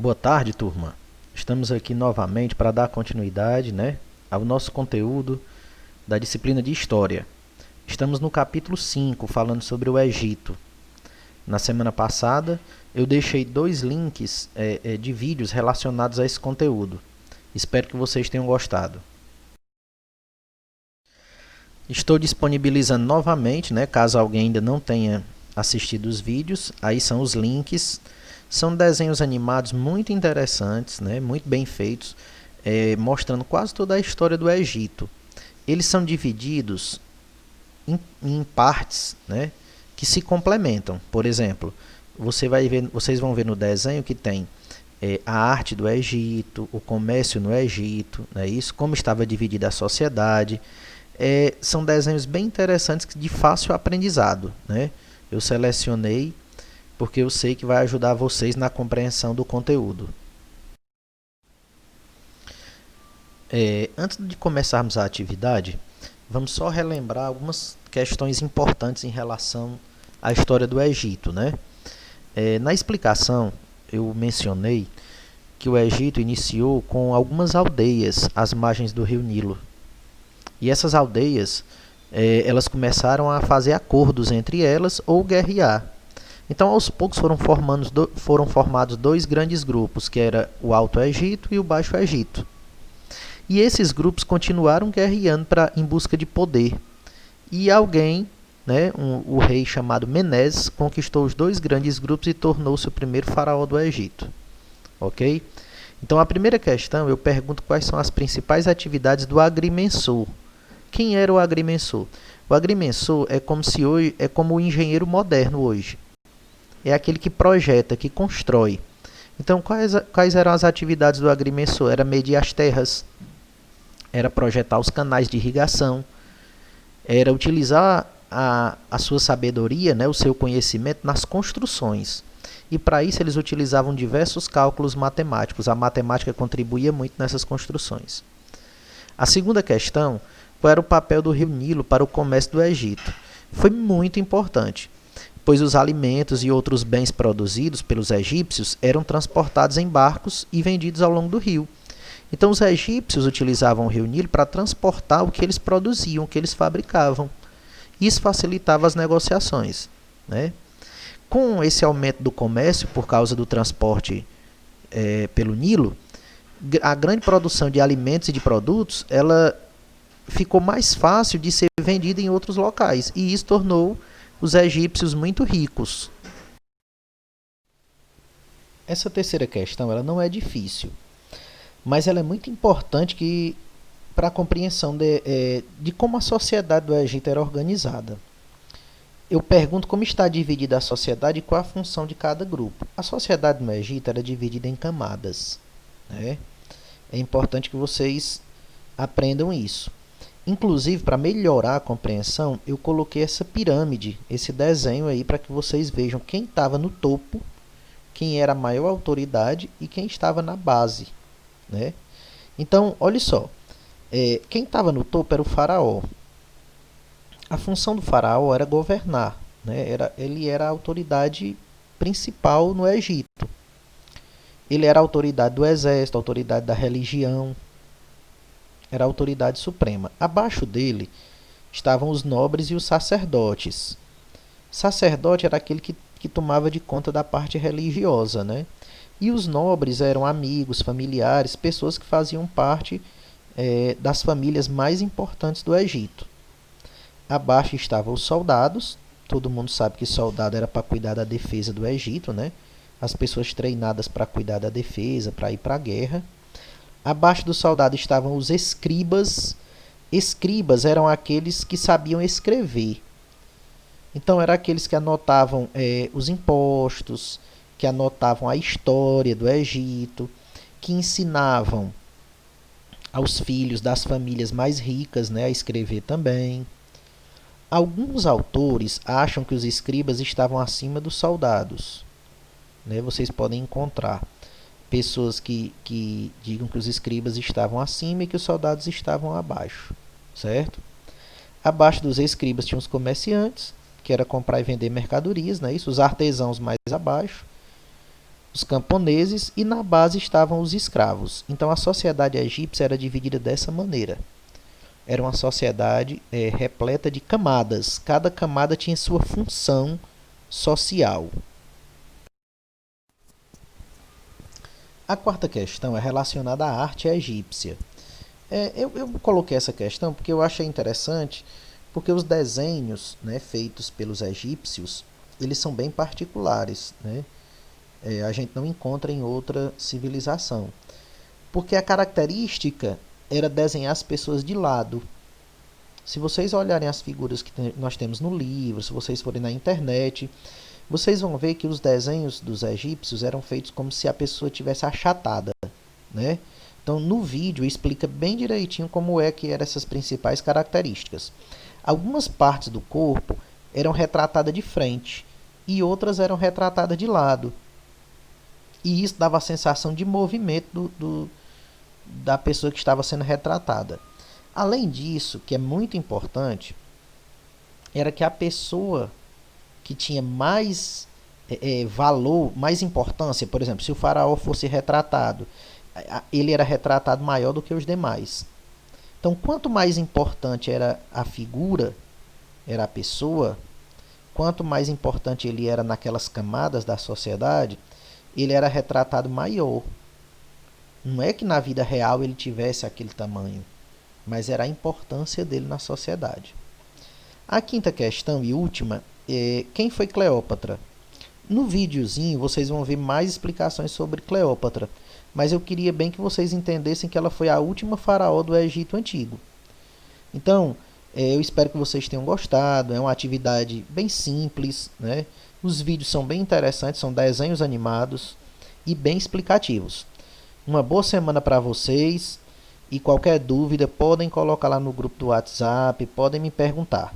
Boa tarde, turma. Estamos aqui novamente para dar continuidade, ao nosso conteúdo da disciplina de História. Estamos no capítulo 5, falando sobre o Egito. Na semana passada, eu deixei dois links de vídeos relacionados a esse conteúdo. Espero que vocês tenham gostado. Estou disponibilizando novamente, caso alguém ainda não tenha assistido os vídeos. Aí são os links. São desenhos animados muito interessantes, muito bem feitos, mostrando quase toda a história do Egito. Eles são divididos em partes, que se complementam. Por exemplo, vocês vão ver no desenho que tem a arte do Egito, o comércio no Egito, isso, como estava dividida a sociedade. São desenhos bem interessantes de fácil aprendizado. Eu selecionei porque eu sei que vai ajudar vocês na compreensão do conteúdo. Antes de começarmos a atividade, vamos só relembrar algumas questões importantes em relação à história do Egito. Na explicação, eu mencionei que o Egito iniciou com algumas aldeias às margens do rio Nilo. E essas aldeias, elas começaram a fazer acordos entre elas ou guerrear. Então, aos poucos foram formados dois grandes grupos, que era o Alto Egito e o Baixo Egito. E esses grupos continuaram guerreando em busca de poder. E alguém, o rei chamado Menes, conquistou os dois grandes grupos e tornou-se o primeiro faraó do Egito. Ok? Então, a primeira questão, eu pergunto quais são as principais atividades do agrimensor. Quem era o agrimensor? O agrimensor é como o engenheiro moderno hoje. É aquele que projeta, que constrói. Então, quais eram as atividades do agrimensor? Era medir as terras, era projetar os canais de irrigação, era utilizar a sua sabedoria, o seu conhecimento nas construções. E para isso eles utilizavam diversos cálculos matemáticos. A matemática contribuía muito nessas construções. A segunda questão, qual era o papel do rio Nilo para o comércio do Egito? Foi muito importante, pois os alimentos e outros bens produzidos pelos egípcios eram transportados em barcos e vendidos ao longo do rio. Então, os egípcios utilizavam o rio Nilo para transportar o que eles produziam, o que eles fabricavam. Isso facilitava as negociações. Com esse aumento do comércio, por causa do transporte pelo Nilo, a grande produção de alimentos e de produtos, ela ficou mais fácil de ser vendida em outros locais. E isso tornou os egípcios muito ricos. Essa terceira questão ela não é difícil, mas ela é muito importante para a compreensão de como a sociedade do Egito era organizada. Eu pergunto como está dividida a sociedade e qual a função de cada grupo. A sociedade no Egito era dividida em camadas. É importante que vocês aprendam isso. Inclusive, para melhorar a compreensão, eu coloquei essa pirâmide, esse desenho aí, para que vocês vejam quem estava no topo, quem era a maior autoridade e quem estava na base. Então, olha só, quem estava no topo era o faraó. A função do faraó era governar, ele era a autoridade principal no Egito. Ele era a autoridade do exército, a autoridade da religião, era a autoridade suprema. Abaixo dele estavam os nobres e os sacerdotes. Sacerdote era aquele que tomava de conta da parte religiosa, E os nobres eram amigos, familiares, pessoas que faziam parte das famílias mais importantes do Egito. Abaixo estavam os soldados. Todo mundo sabe que soldado era para cuidar da defesa do Egito, As pessoas treinadas para cuidar da defesa, para ir para a guerra. Abaixo do soldado estavam os escribas. Escribas eram aqueles que sabiam escrever. Então, eram aqueles que anotavam os impostos, que anotavam a história do Egito, que ensinavam aos filhos das famílias mais ricas a escrever também. Alguns autores acham que os escribas estavam acima dos soldados. Vocês podem encontrar pessoas que digam que os escribas estavam acima e que os soldados estavam abaixo, certo? Abaixo dos escribas tinham os comerciantes, que era comprar e vender mercadorias, Isso, os artesãos mais abaixo. os camponeses e na base estavam os escravos. Então a sociedade egípcia era dividida dessa maneira. Era uma sociedade repleta de camadas. Cada camada tinha sua função social. A quarta questão é relacionada à arte egípcia. Eu coloquei essa questão porque eu achei interessante, porque os desenhos, né, feitos pelos egípcios, eles são bem particulares, né? A gente não encontra em outra civilização. Porque a característica era desenhar as pessoas de lado. Se vocês olharem as figuras que nós temos no livro, se vocês forem na internet, vocês vão ver que os desenhos dos egípcios eram feitos como se a pessoa tivesse achatada, né? Então, no vídeo explica bem direitinho como é que eram essas principais características. Algumas partes do corpo eram retratadas de frente e outras eram retratadas de lado. E isso dava a sensação de movimento da pessoa que estava sendo retratada. Além disso, que é muito importante, era que a pessoa que tinha mais valor, mais importância, por exemplo, se o faraó fosse retratado, ele era retratado maior do que os demais. Então, quanto mais importante era a figura, era a pessoa, quanto mais importante ele era naquelas camadas da sociedade, ele era retratado maior. Não é que na vida real ele tivesse aquele tamanho, mas era a importância dele na sociedade. A quinta questão e última é: quem foi Cleópatra? No videozinho vocês vão ver mais explicações sobre Cleópatra, mas eu queria bem que vocês entendessem que ela foi a última faraó do Egito Antigo. Então, eu espero que vocês tenham gostado. É uma atividade bem simples, né? Os vídeos são bem interessantes, são desenhos animados e bem explicativos. Uma boa semana para vocês e qualquer dúvida podem colocar lá no grupo do WhatsApp, podem me perguntar.